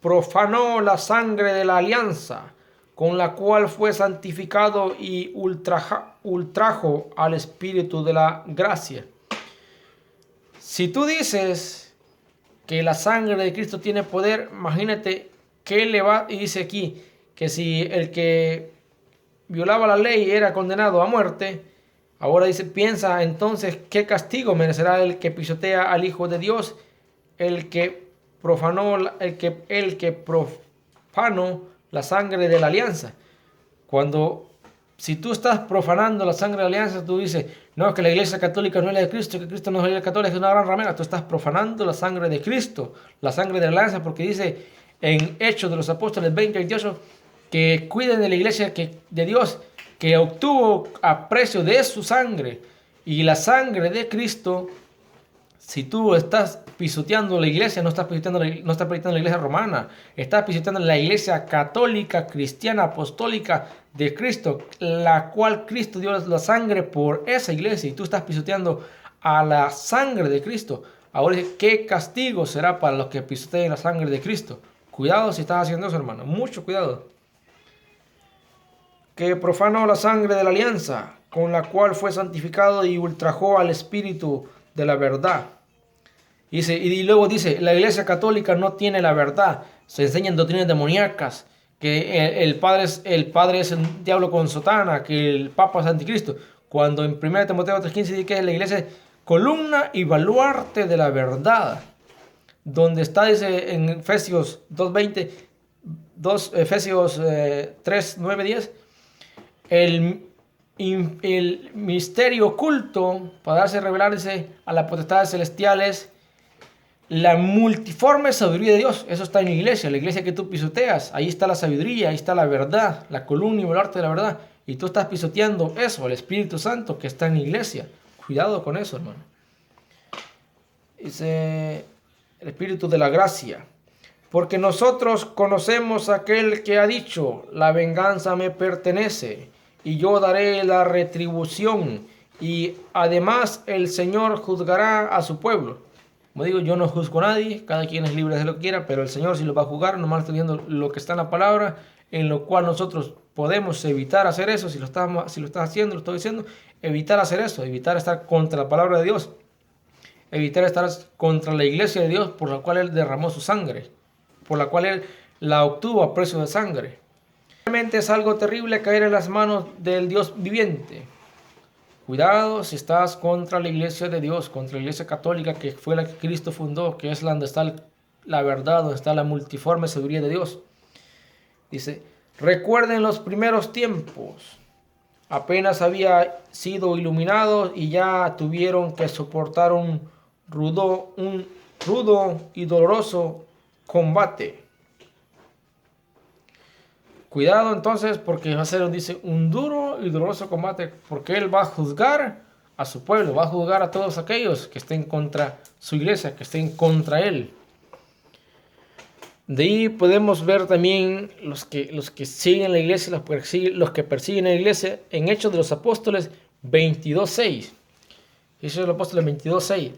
profanó la sangre de la alianza, con la cual fue santificado y ultrajo al Espíritu de la gracia. Si tú dices que la sangre de Cristo tiene poder, imagínate que le va, y dice aquí, que si el que violaba la ley era condenado a muerte, ahora dice, piensa entonces qué castigo merecerá el que pisotea al Hijo de Dios, el que profanó la sangre de la alianza. Si tú estás profanando la sangre de la alianza, tú dices, no, que la iglesia católica no es la de Cristo, que Cristo no es la iglesia católica, es una gran ramera. Tú estás profanando la sangre de Cristo, la sangre de la alianza, porque dice en Hechos de los Apóstoles 20:28 que cuiden de la iglesia de Dios, que obtuvo a precio de su sangre. Y la sangre de Cristo, si tú estás pisoteando la iglesia, no estás pisoteando la iglesia romana, estás pisoteando la iglesia católica, cristiana, apostólica de Cristo, la cual Cristo dio la sangre por esa iglesia, y tú estás pisoteando a la sangre de Cristo. Ahora dice, ¿qué castigo será para los que pisoteen la sangre de Cristo? Cuidado si estás haciendo eso, hermano, mucho cuidado. Que profanó la sangre de la alianza, con la cual fue santificado y ultrajó al Espíritu de la verdad. Y luego dice, la iglesia católica no tiene la verdad, se enseñan doctrinas demoníacas, que el padre es el diablo con sotana, que el papa es anticristo, cuando en 1 Timoteo 3:15 dice que la iglesia es columna y baluarte de la verdad, donde está, dice en Efesios 2:20, Efesios 3:9-10, el misterio oculto para darse a revelarse a las potestades celestiales, la multiforme sabiduría de Dios. Eso está en la iglesia que tú pisoteas. Ahí está la sabiduría, ahí está la verdad, la columna y el arte de la verdad. Y tú estás pisoteando eso, el Espíritu Santo que está en la iglesia. Cuidado con eso, hermano. Dice el Espíritu de la gracia. Porque nosotros conocemos a aquel que ha dicho, la venganza me pertenece, y yo daré la retribución. Y además el Señor juzgará a su pueblo. Como digo, yo no juzgo a nadie, cada quien es libre de lo que quiera, pero el Señor sí lo va a juzgar. Nomás estoy viendo lo que está en la palabra, en lo cual nosotros podemos evitar hacer eso. Si lo estás haciendo, lo estoy diciendo, evitar hacer eso, evitar estar contra la palabra de Dios, evitar estar contra la iglesia de Dios por la cual Él derramó su sangre, por la cual Él la obtuvo a precio de sangre. Realmente es algo terrible caer en las manos del Dios viviente. Cuidado si estás contra la iglesia de Dios, contra la iglesia católica que fue la que Cristo fundó, que es donde está la verdad, donde está la multiforme sabiduría de Dios. Dice, recuerden los primeros tiempos, apenas había sido iluminados y ya tuvieron que soportar un rudo y doloroso combate. Cuidado entonces, porque va a ser, dice, un duro y doloroso combate, porque Él va a juzgar a su pueblo, va a juzgar a todos aquellos que estén contra su iglesia, que estén contra Él. De ahí podemos ver también los que siguen la iglesia, los que persiguen la iglesia, en Hechos de los Apóstoles 22:6. Hechos de los Apóstoles 22:6.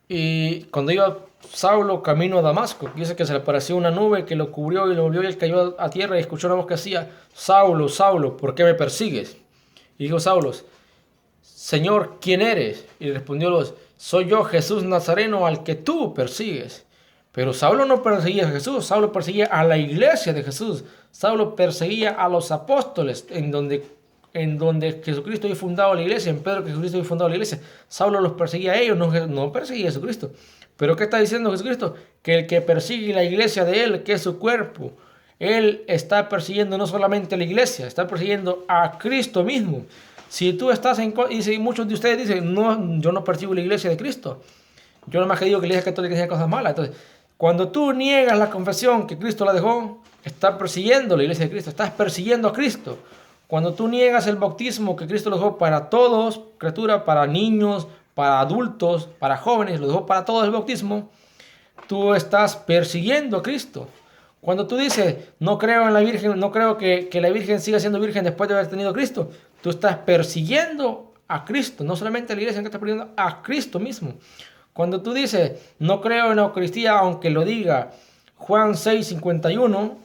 Y cuando iba Saulo camino a Damasco, dice que se le apareció una nube que lo cubrió y lo volvió, y él cayó a tierra y escuchó una voz que decía, Saulo, Saulo, ¿por qué me persigues? Y dijo Saulo, Señor, ¿quién eres? Y respondió, soy yo, Jesús Nazareno, al que tú persigues. Pero Saulo no perseguía a Jesús, Saulo perseguía a la iglesia de Jesús. Saulo perseguía a los apóstoles, en donde Jesucristo había fundado la iglesia, en Pedro que Jesucristo había fundado la iglesia. Saulo los perseguía a ellos, no perseguía a Jesucristo. Pero ¿qué está diciendo Jesucristo? Que el que persigue la iglesia de Él, que es su cuerpo, Él está persiguiendo no solamente a la iglesia, está persiguiendo a Cristo mismo. Si tú estás y muchos de ustedes dicen, no, yo no persigo la iglesia de Cristo. Yo nomás que digo que la Iglesia Católica dice cosas malas. Entonces, cuando tú niegas la confesión que Cristo la dejó, estás persiguiendo la Iglesia de Cristo, estás persiguiendo a Cristo. Cuando tú niegas el bautismo que Cristo lo dejó para todos, criatura, para niños, para adultos, para jóvenes, lo dejó para todos el bautismo, tú estás persiguiendo a Cristo. Cuando tú dices, no creo en la Virgen, no creo que la Virgen siga siendo virgen después de haber tenido a Cristo, tú estás persiguiendo a Cristo, no solamente a la iglesia, que estás persiguiendo a Cristo mismo. Cuando tú dices, no creo en la Eucaristía, aunque lo diga Juan 6:51,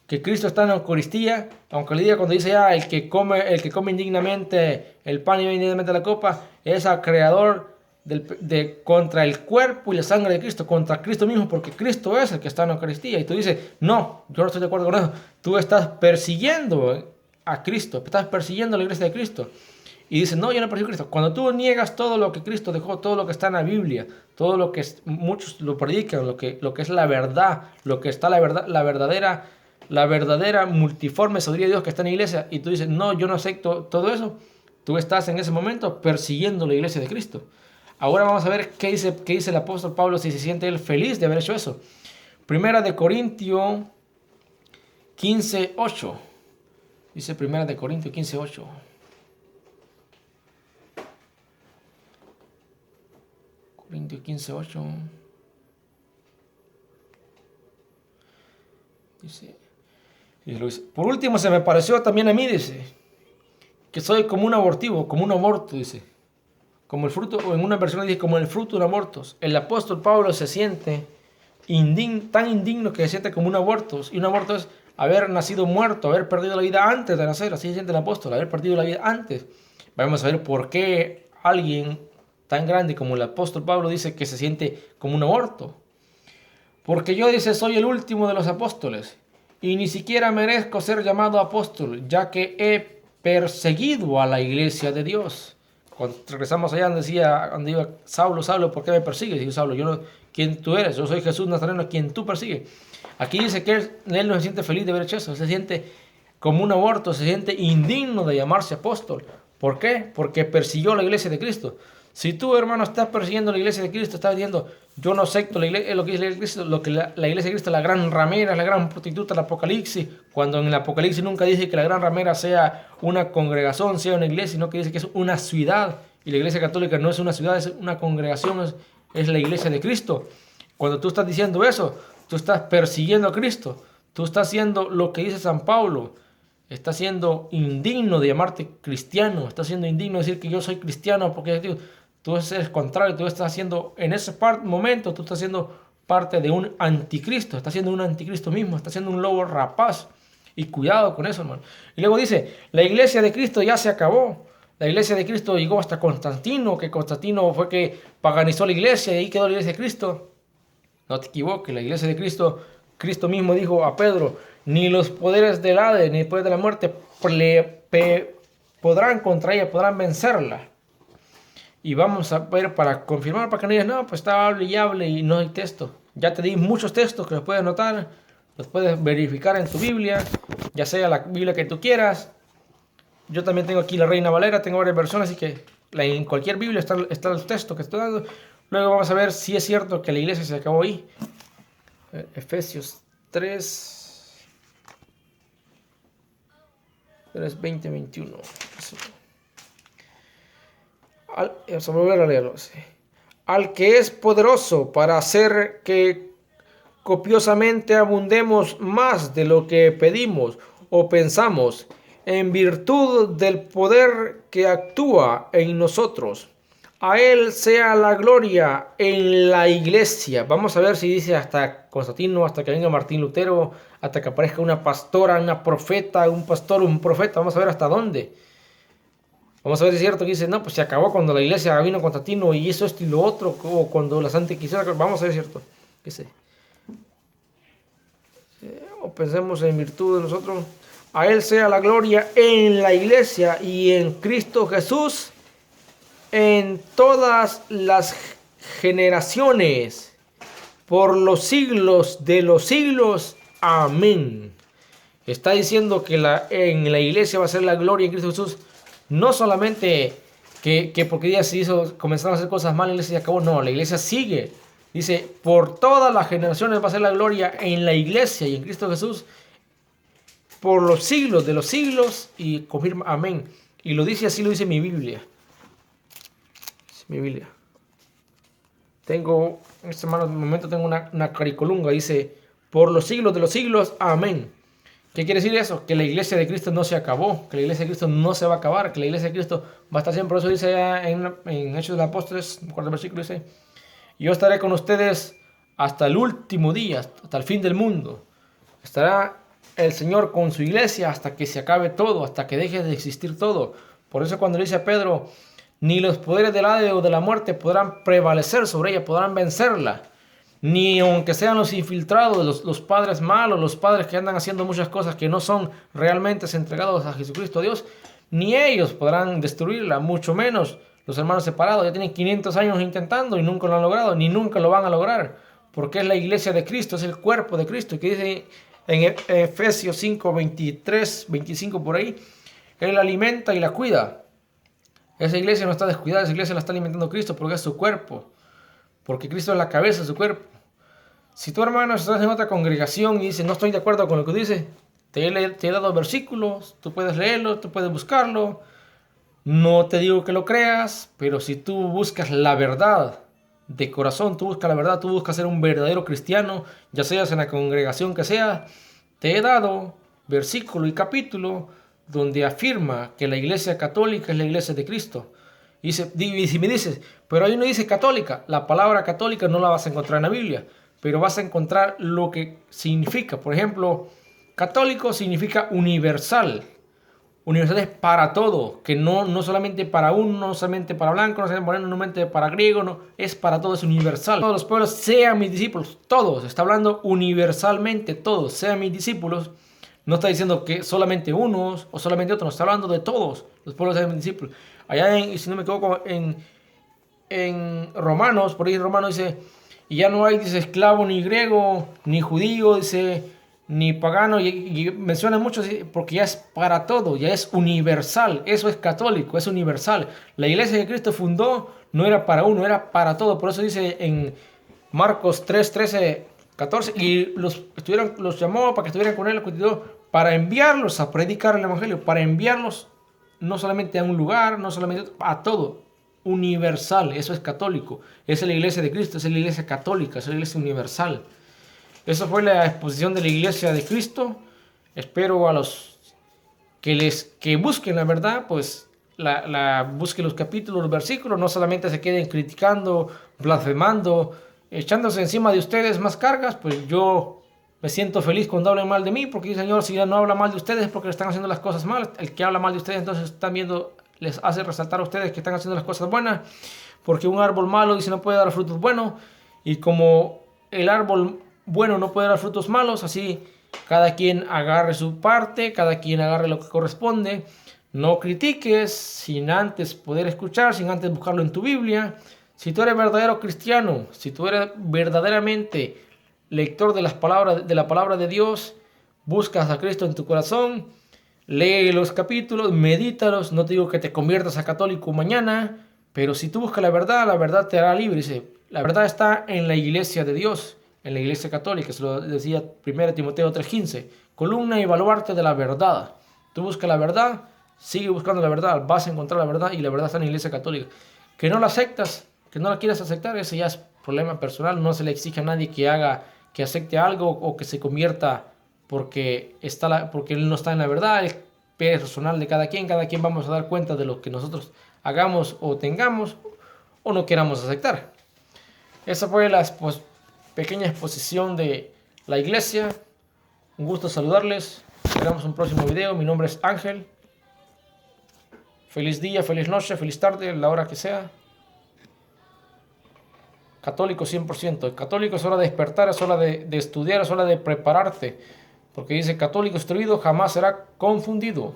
que Cristo está en la Eucaristía, aunque lo diga cuando dice el que come indignamente el pan y bebe indignamente la copa, es al creador contra el cuerpo y la sangre de Cristo, contra Cristo mismo, porque Cristo es el que está en la Eucaristía. Y tú dices, no, yo no estoy de acuerdo con eso. Tú estás persiguiendo a Cristo, estás persiguiendo a la iglesia de Cristo. Y dices, no, yo no persigo a Cristo. Cuando tú niegas todo lo que Cristo dejó, todo lo que está en la Biblia, todo lo que muchos lo predican, lo que es la verdad, lo que está la verdadera multiforme sabiduría de Dios que está en la iglesia, y tú dices, no, yo no acepto todo eso, tú estás en ese momento persiguiendo la iglesia de Cristo. Ahora vamos a ver qué dice el apóstol Pablo, si se siente él feliz de haber hecho eso. Primera de Corintios 15:8. Dice Primera de Corintios 15:8. Corintios 15:8. Dice, por último se me pareció también a mí, dice, que soy como un abortivo, como un aborto, dice. Como el fruto, o en una versión dice, como el fruto de un aborto. El apóstol Pablo se siente tan indigno que se siente como un aborto. Y un aborto es haber nacido muerto, haber perdido la vida antes de nacer. Así se siente el apóstol, haber perdido la vida antes. Vamos a ver por qué alguien tan grande como el apóstol Pablo dice que se siente como un aborto. Porque yo, dice, soy el último de los apóstoles y ni siquiera merezco ser llamado apóstol, ya que he perseguido a la iglesia de Dios. Cuando regresamos allá donde iba Saulo, Saulo, ¿por qué me persigues? Dijo Saulo, yo no, ¿quién tú eres? Yo soy Jesús Nazareno, a quien tú persigues. Aquí dice que él no se siente feliz de haber hecho eso, se siente como un aborto, se siente indigno de llamarse apóstol. ¿Por qué? Porque persiguió a la iglesia de Cristo. Si tú, hermano, estás persiguiendo la iglesia de Cristo, estás diciendo, yo no acepto lo que es la iglesia de Cristo, lo que la iglesia de Cristo es la gran ramera, la gran prostituta del Apocalipsis, cuando en el Apocalipsis nunca dice que la gran ramera sea una congregación, sea una iglesia, sino que dice que es una ciudad. Y la iglesia católica no es una ciudad, es una congregación, es la iglesia de Cristo. Cuando tú estás diciendo eso, tú estás persiguiendo a Cristo. Tú estás haciendo lo que dice San Pablo. Estás siendo indigno de llamarte cristiano. Estás siendo indigno de decir que yo soy cristiano porque tú eres contrario. Tú estás haciendo, en ese momento, tú estás siendo parte de un anticristo. Estás siendo un anticristo mismo. Estás siendo un lobo rapaz. Y cuidado con eso, hermano. Y luego dice, la iglesia de Cristo ya se acabó. La iglesia de Cristo llegó hasta Constantino, que Constantino fue que paganizó la iglesia y ahí quedó la iglesia de Cristo. No te equivoques, la iglesia de Cristo, Cristo mismo dijo a Pedro, ni los poderes del Hades, ni el poder de la muerte podrán contra ella, podrán vencerla. Y vamos a ver, para confirmar, para que no digas, no, pues está hable y no hay texto. Ya te di muchos textos que los puedes notar, los puedes verificar en tu Biblia, ya sea la Biblia que tú quieras. Yo también tengo aquí la Reina Valera, tengo varias versiones, así que en cualquier Biblia está el texto que estoy dando. Luego vamos a ver si es cierto que la iglesia se acabó ahí. Efesios 3, 20, 21. Vamos a volver a leerlo. Al que es poderoso para hacer que copiosamente abundemos más de lo que pedimos o pensamos, en virtud del poder que actúa en nosotros. A él sea la gloria en la iglesia. Vamos a ver si dice hasta Constantino, hasta que venga Martín Lutero, hasta que aparezca una pastora, una profeta, un pastor, un profeta. Vamos a ver hasta dónde. Vamos a ver si es cierto que dice, no, pues se acabó cuando la iglesia vino Constantino y hizo esto y lo otro, o cuando la Santa Inquisición. Vamos a ver si es cierto. ¿Qué sé? O pensemos en virtud de nosotros. A él sea la gloria en la iglesia y en Cristo Jesús en todas las generaciones, por los siglos de los siglos. Amén. Está diciendo que en la iglesia va a ser la gloria en Cristo Jesús, no solamente que porque ya se hizo, comenzaron a hacer cosas malas, la iglesia se acabó. No, la iglesia sigue. Dice, por todas las generaciones va a ser la gloria en la iglesia y en Cristo Jesús por los siglos de los siglos, y confirma amén. Y lo dice así, lo dice mi Biblia. Mi Biblia. Tengo, en este momento tengo una caricolunga, dice, por los siglos de los siglos, amén. ¿Qué quiere decir eso? Que la iglesia de Cristo no se acabó, que la iglesia de Cristo no se va a acabar, que la iglesia de Cristo va a estar siempre. Por eso dice en Hechos de los Apóstoles, el cuarto versículo, dice, yo estaré con ustedes hasta el último día, hasta el fin del mundo. Estará el Señor con su iglesia hasta que se acabe todo, hasta que deje de existir todo. Por eso cuando le dice a Pedro, ni los poderes del Hades o de la muerte podrán prevalecer sobre ella, podrán vencerla. Ni aunque sean los infiltrados, los padres malos, los padres que andan haciendo muchas cosas que no son realmente entregados a Jesucristo Dios, ni ellos podrán destruirla, mucho menos los hermanos separados. Ya tienen 500 años intentando y nunca lo han logrado, ni nunca lo van a lograr, porque es la iglesia de Cristo, es el cuerpo de Cristo, que dice en Efesios 5, 23, 25 por ahí, Él la alimenta y la cuida. Esa iglesia no está descuidada, esa iglesia la está alimentando Cristo porque es su cuerpo, porque Cristo es la cabeza de su cuerpo. Si tu hermano estás en otra congregación y dice, no estoy de acuerdo con lo que dice, te he dado versículos, tú puedes leerlo, tú puedes buscarlo. No te digo que lo creas, pero si tú buscas la verdad de corazón, tú buscas la verdad, tú buscas ser un verdadero cristiano, ya seas en la congregación que sea, te he dado versículo y capítulo donde afirma que la iglesia católica es la iglesia de Cristo. Y si me dices, pero ahí no dice católica, la palabra católica no la vas a encontrar en la Biblia, pero vas a encontrar lo que significa. Por ejemplo, católico significa universal. Universal es para todo, que no solamente para uno, no solamente para blanco, no solamente para griego, no, es para todo, es universal. Todos los pueblos sean mis discípulos, todos, está hablando universalmente, todos, sean mis discípulos. No está diciendo que solamente unos o solamente otros, está hablando de todos los pueblos sean mis discípulos. Allá, si no me equivoco, en Romanos, por ahí en Romanos dice, y ya no hay, dice, esclavo ni griego, ni judío, dice, ni pagano, y menciona mucho porque ya es para todo, ya es universal. Eso es católico, es universal. La iglesia que Cristo fundó no era para uno, era para todo. Por eso dice en Marcos 3, 13, 14, y los llamó para que estuvieran con él, para enviarlos a predicar el evangelio, para enviarlos no solamente a un lugar, no solamente a todo, universal. Eso es católico, esa es la iglesia de Cristo, esa es la iglesia católica, esa es la iglesia universal. Esa fue la exposición de la iglesia de Cristo. Espero a los que busquen la verdad, pues busquen los capítulos, los versículos, no solamente se queden criticando, blasfemando, echándose encima de ustedes más cargas. Pues yo me siento feliz cuando hablen mal de mí, porque el Señor, si ya no habla mal de ustedes es porque están haciendo las cosas mal. El que habla mal de ustedes entonces están viendo, les hace resaltar a ustedes que están haciendo las cosas buenas, porque un árbol malo dice no puede dar frutos buenos, y como el árbol bueno no puede dar frutos malos, así cada quien agarre su parte, cada quien agarre lo que corresponde. No critiques sin antes poder escuchar, sin antes buscarlo en tu Biblia. Si tú eres verdadero cristiano, si tú eres verdaderamente lector de la palabra de Dios, buscas a Cristo en tu corazón, lee los capítulos, medítalos. No te digo que te conviertas a católico mañana, pero si tú buscas la verdad te hará libre. Dice, la verdad está en la iglesia de Dios, en la iglesia católica. Se lo decía 1 Timoteo 3:15, columna y baluarte de la verdad. Tú buscas la verdad, sigue buscando la verdad, vas a encontrar la verdad, y la verdad está en la iglesia católica. Que no la aceptas, que no la quieras aceptar, ese ya es problema personal. No se le exige a nadie que acepte algo o que se convierta porque él no está en la verdad. Es personal de cada quien vamos a dar cuenta de lo que nosotros hagamos o tengamos o no queramos aceptar. Esa fue la pequeña exposición de la iglesia. Un gusto saludarles. Esperamos un próximo video. Mi nombre es Ángel. Feliz día, feliz noche, feliz tarde, la hora que sea. Católico 100%. Católico es hora de despertar, es hora de estudiar, es hora de prepararte. Porque dice, católico instruido jamás será confundido.